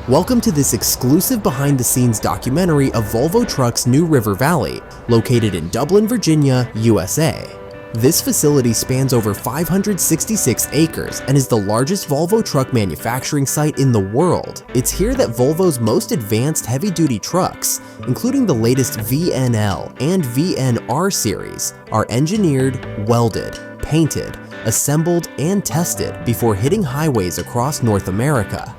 Welcome to this exclusive behind-the-scenes documentary of Volvo Trucks' New River Valley, located in Dublin, Virginia, USA. This facility spans over 566 acres and is the largest Volvo truck manufacturing site in the world. It's here that Volvo's most advanced heavy-duty trucks, including the latest VNL and VNR series, are engineered, welded, painted, assembled, and tested before hitting highways across North America.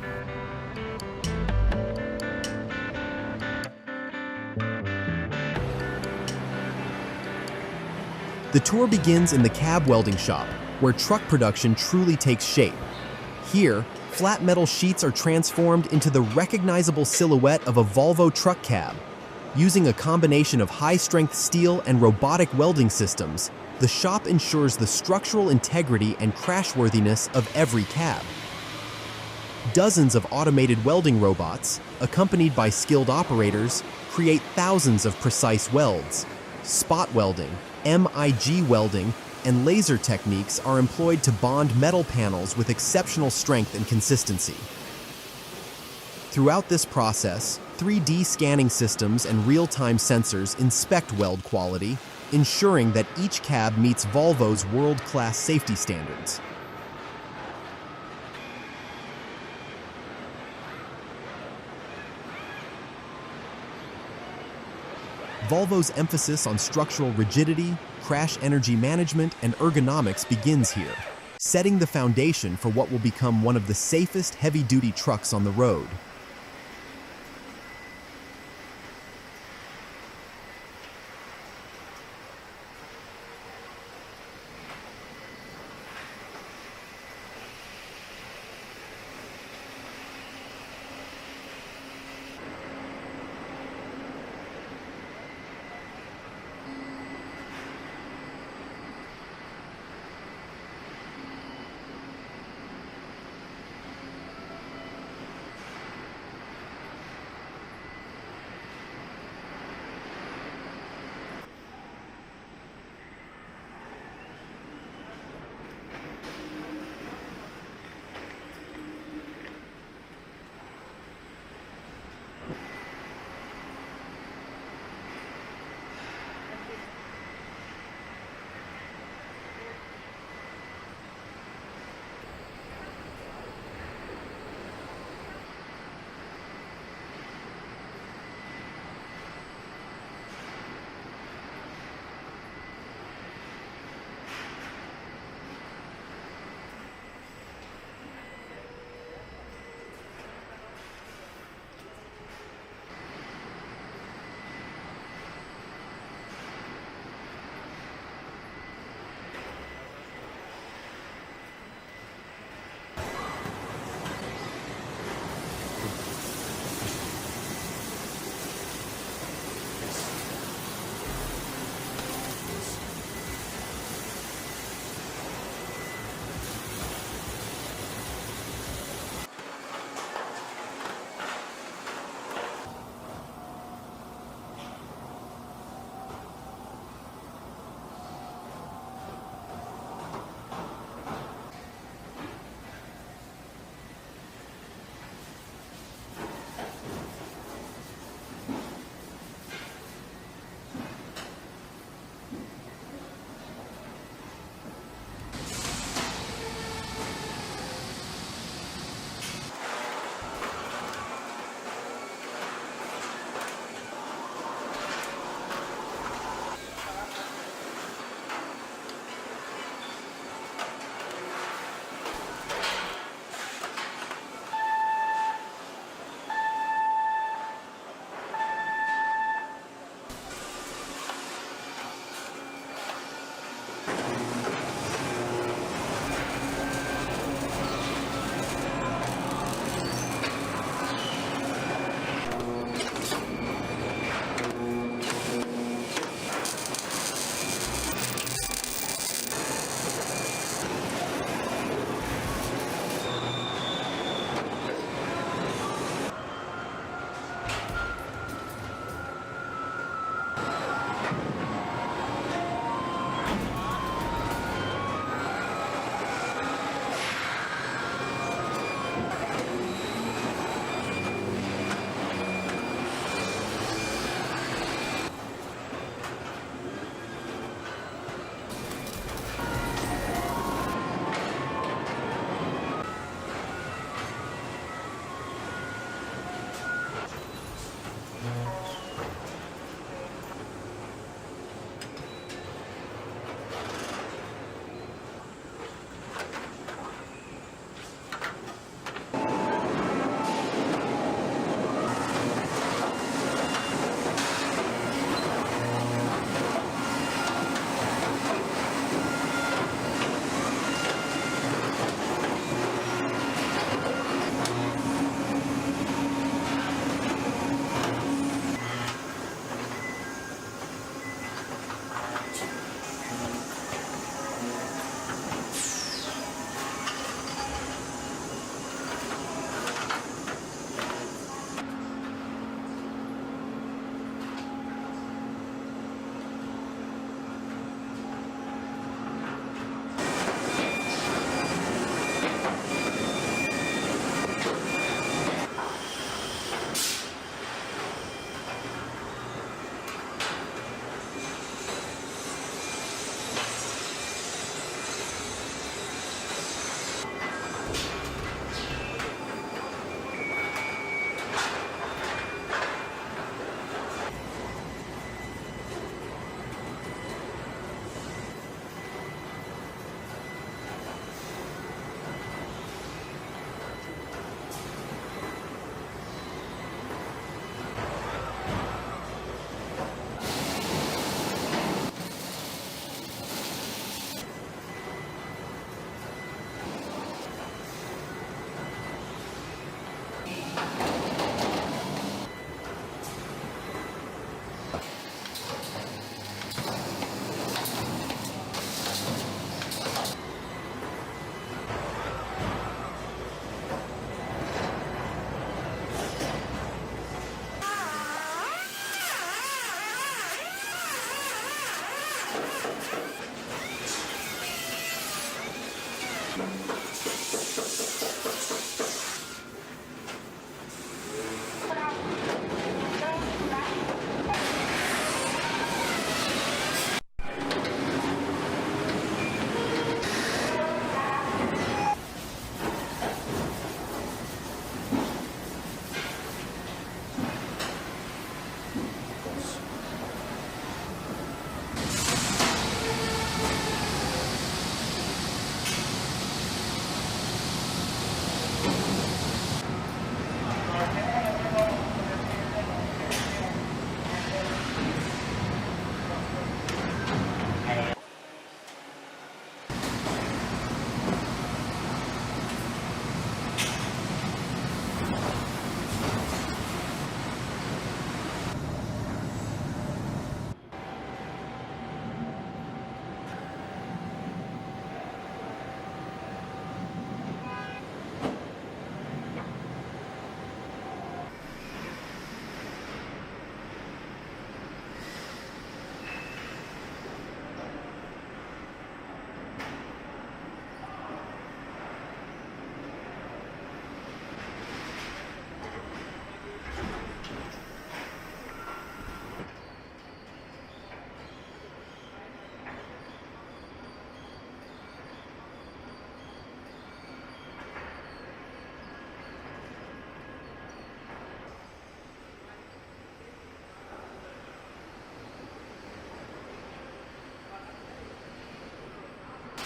The tour begins in the cab welding shop, where truck production truly takes shape. Here, flat metal sheets are transformed into the recognizable silhouette of a Volvo truck cab. Using a combination of high-strength steel and robotic welding systems, the shop ensures the structural integrity and crashworthiness of every cab. Dozens of automated welding robots, accompanied by skilled operators, create thousands of precise welds. Spot welding, MIG welding, and laser techniques are employed to bond metal panels with exceptional strength and consistency. Throughout this process, 3D scanning systems and real-time sensors inspect weld quality, ensuring that each cab meets Volvo's world-class safety standards. Volvo's emphasis on structural rigidity, crash energy management, and ergonomics begins here, setting the foundation for what will become one of the safest heavy-duty trucks on the road.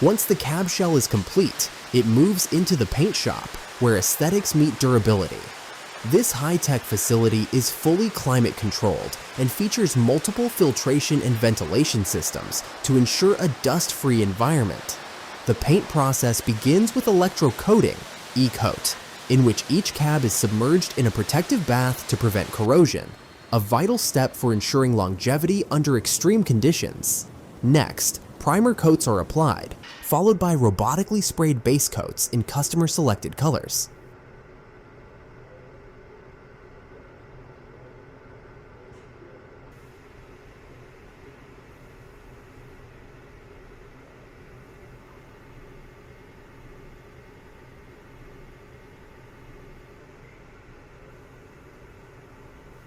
Once the cab shell is complete, it moves into the paint shop, where aesthetics meet durability. This high-tech facility is fully climate-controlled and features multiple filtration and ventilation systems to ensure a dust-free environment. The paint process begins with electrocoating, e-coat, in which each cab is submerged in a protective bath to prevent corrosion, a vital step for ensuring longevity under extreme conditions. Next, primer coats are applied, followed by robotically sprayed base coats in customer-selected colors.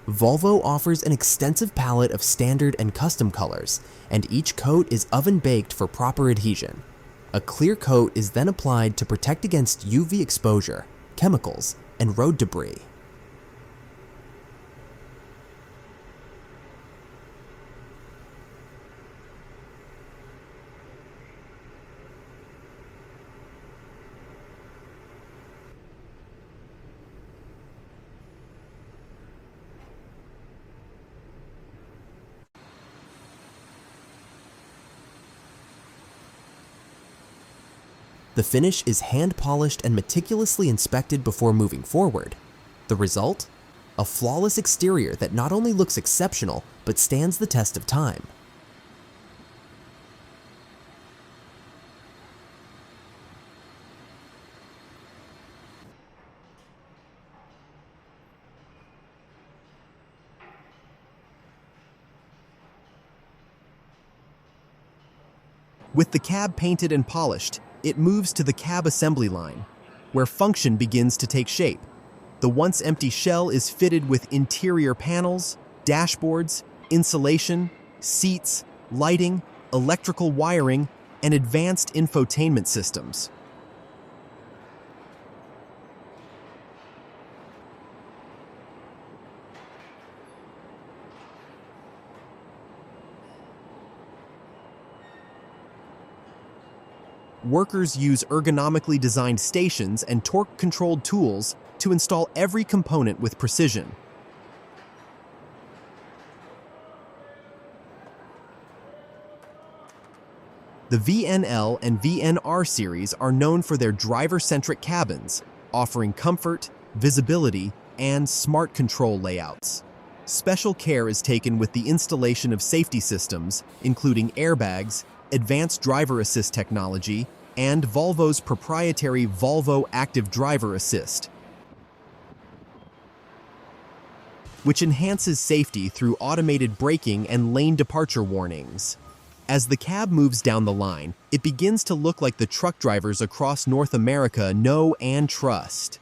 Volvo offers an extensive palette of standard and custom colors, and each coat is oven-baked for proper adhesion. A clear coat is then applied to protect against UV exposure, chemicals, and road debris. The finish is hand-polished and meticulously inspected before moving forward. The result? A flawless exterior that not only looks exceptional, but stands the test of time. With the cab painted and polished, it moves to the cab assembly line, where function begins to take shape. The once empty shell is fitted with interior panels, dashboards, insulation, seats, lighting, electrical wiring, and advanced infotainment systems. Workers use ergonomically designed stations and torque-controlled tools to install every component with precision. The VNL and VNR series are known for their driver-centric cabins, offering comfort, visibility, and smart control layouts. Special care is taken with the installation of safety systems, including airbags, advanced driver assist technology, and Volvo's proprietary Volvo Active Driver Assist, which enhances safety through automated braking and lane departure warnings. As the cab moves down the line, it begins to look like the truck drivers across North America know and trust.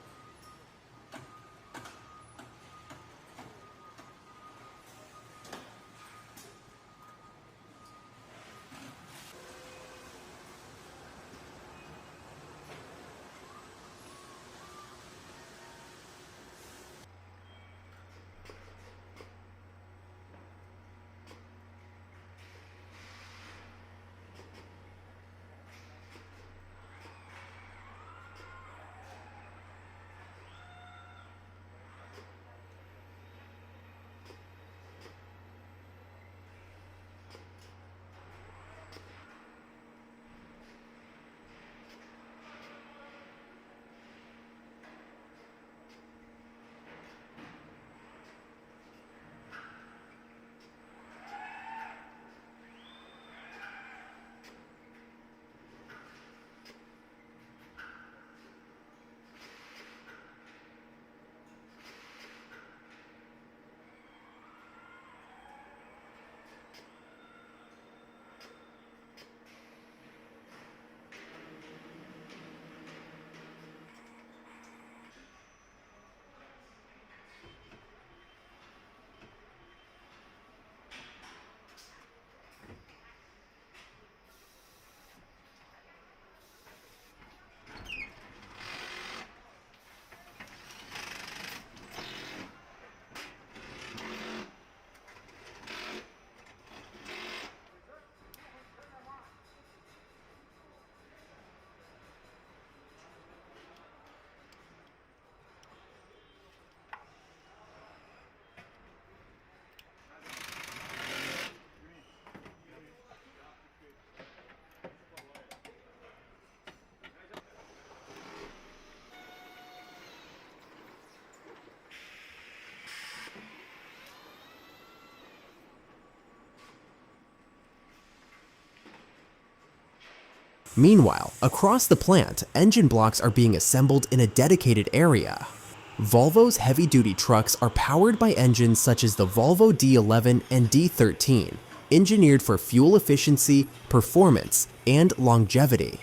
Meanwhile, across the plant, engine blocks are being assembled in a dedicated area. Volvo's heavy-duty trucks are powered by engines such as the Volvo D11 and D13, engineered for fuel efficiency, performance, and longevity.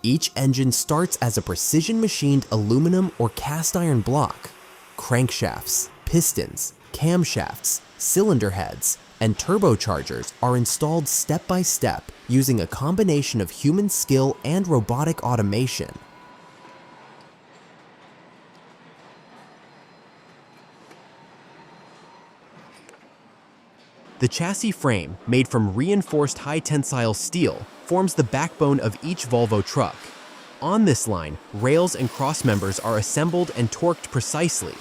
Each engine starts as a precision-machined aluminum or cast iron block. Crankshafts, pistons, camshafts, cylinder heads, and turbochargers are installed step by step using a combination of human skill and robotic automation. The chassis frame, made from reinforced high-tensile steel, forms the backbone of each Volvo truck. On this line, rails and crossmembers are assembled and torqued precisely.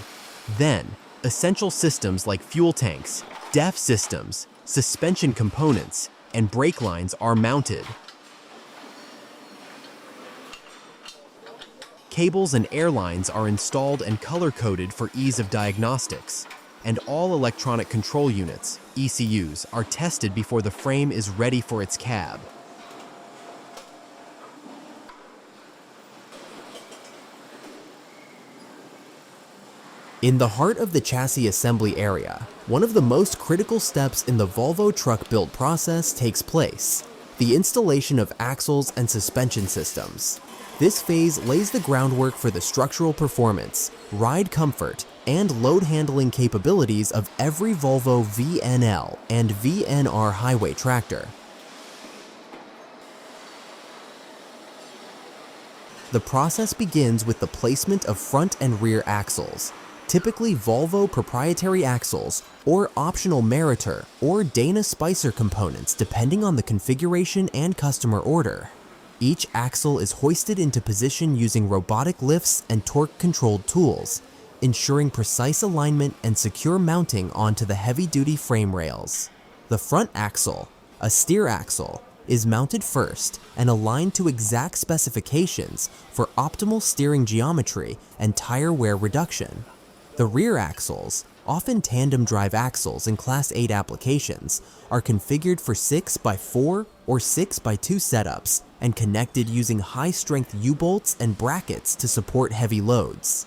Then, essential systems like fuel tanks, DEF systems, suspension components, and brake lines are mounted. Cables and air lines are installed and color-coded for ease of diagnostics. And all electronic control units, ECUs, are tested before the frame is ready for its cab. In the heart of the chassis assembly area, one of the most critical steps in the Volvo truck build process takes place: the installation of axles and suspension systems. This phase lays the groundwork for the structural performance, ride comfort, and load handling capabilities of every Volvo VNL and VNR highway tractor. The process begins with the placement of front and rear axles, typically Volvo proprietary axles or optional Meritor or Dana Spicer components depending on the configuration and customer order. Each axle is hoisted into position using robotic lifts and torque-controlled tools, ensuring precise alignment and secure mounting onto the heavy-duty frame rails. The front axle, a steer axle, is mounted first and aligned to exact specifications for optimal steering geometry and tire wear reduction. The rear axles, often tandem drive axles in Class 8 applications, are configured for 6x4 or 6x2 setups and connected using high-strength U-bolts and brackets to support heavy loads.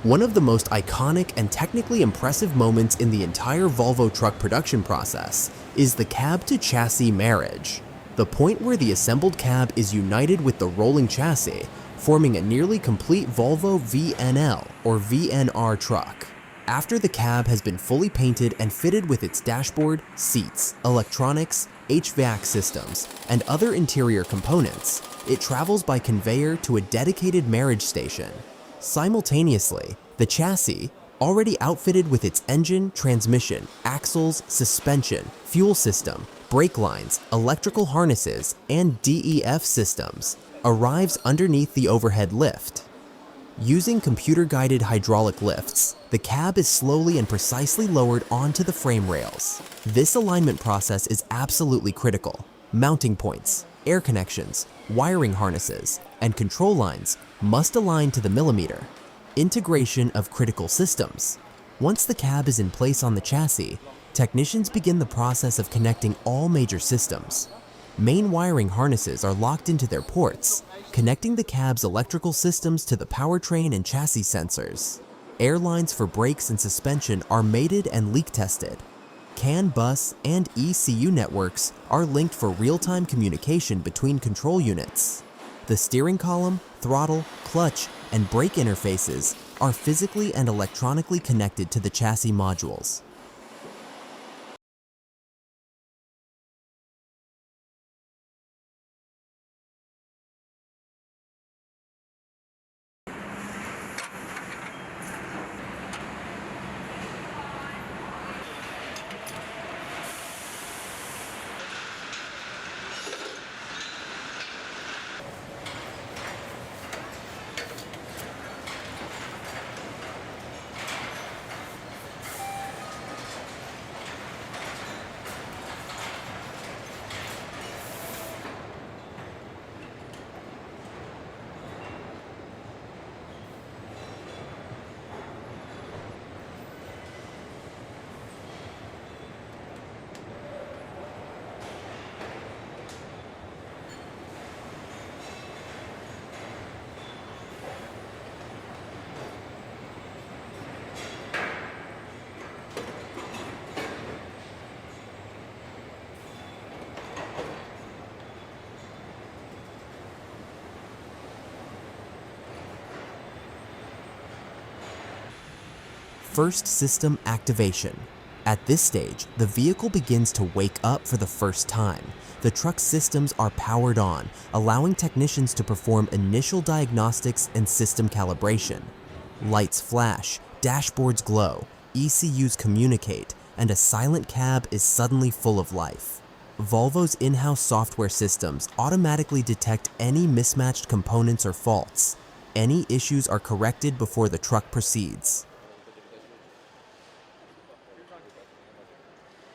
One of the most iconic and technically impressive moments in the entire Volvo truck production process is the cab-to-chassis marriage, the point where the assembled cab is united with the rolling chassis, forming a nearly complete Volvo VNL or VNR truck. After the cab has been fully painted and fitted with its dashboard, seats, electronics, HVAC systems, and other interior components, it travels by conveyor to a dedicated marriage station. Simultaneously, the chassis, already outfitted with its engine, transmission, axles, suspension, fuel system, brake lines, electrical harnesses, and DEF systems, arrives underneath the overhead lift. Using computer-guided hydraulic lifts, the cab is slowly and precisely lowered onto the frame rails. This alignment process is absolutely critical. Mounting points, air connections, wiring harnesses, and control lines must align to the millimeter. Integration of critical systems. Once the cab is in place on the chassis, technicians begin the process of connecting all major systems. Main wiring harnesses are locked into their ports, connecting the cab's electrical systems to the powertrain and chassis sensors. Air lines for brakes and suspension are mated and leak tested. CAN bus and ECU networks are linked for real-time communication between control units. The steering column, throttle, clutch, and brake interfaces are physically and electronically connected to the chassis modules. First system activation. At this stage, the vehicle begins to wake up for the first time. The truck's systems are powered on, allowing technicians to perform initial diagnostics and system calibration. Lights flash, dashboards glow, ECUs communicate, and a silent cab is suddenly full of life. Volvo's in-house software systems automatically detect any mismatched components or faults. Any issues are corrected before the truck proceeds.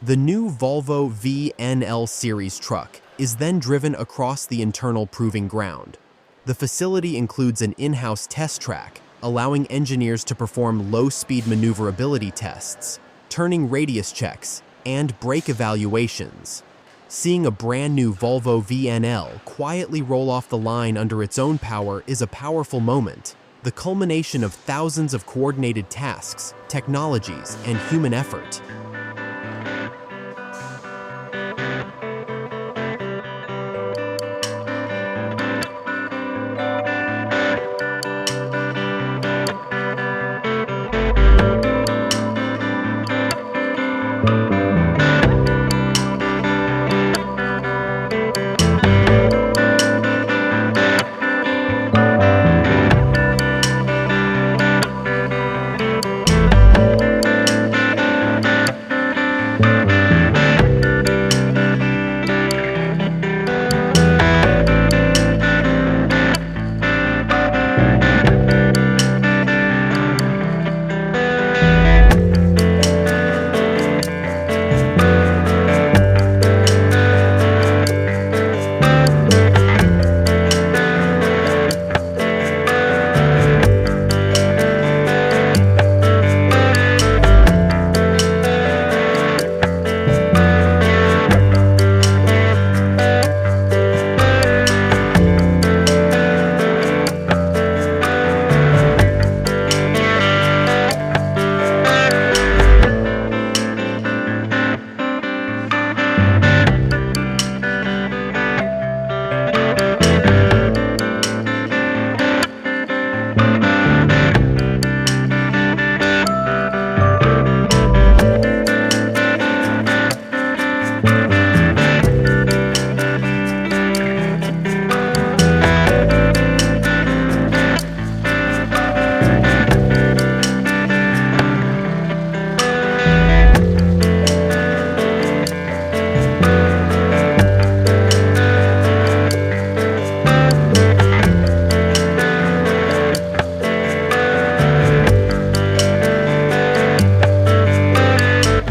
The new Volvo VNL series truck is then driven across the internal proving ground. The facility includes an in-house test track, allowing engineers to perform low-speed maneuverability tests, turning radius checks, and brake evaluations. Seeing a brand new Volvo VNL quietly roll off the line under its own power is a powerful moment, the culmination of thousands of coordinated tasks, technologies, and human effort.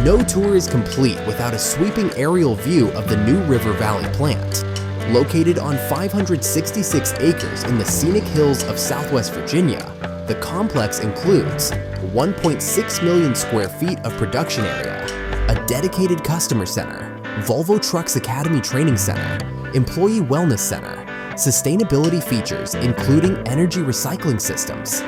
No tour is complete without a sweeping aerial view of the new River Valley plant. Located on 566 acres in the scenic hills of Southwest Virginia, the complex includes 1.6 million square feet of production area, a dedicated customer center, Volvo Trucks Academy Training Center, Employee Wellness Center, sustainability features including energy recycling systems.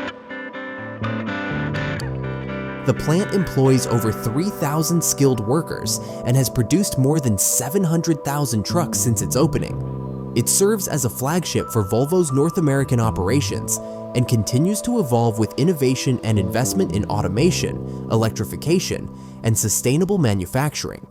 The plant employs over 3,000 skilled workers and has produced more than 700,000 trucks since its opening. It serves as a flagship for Volvo's North American operations and continues to evolve with innovation and investment in automation, electrification, and sustainable manufacturing.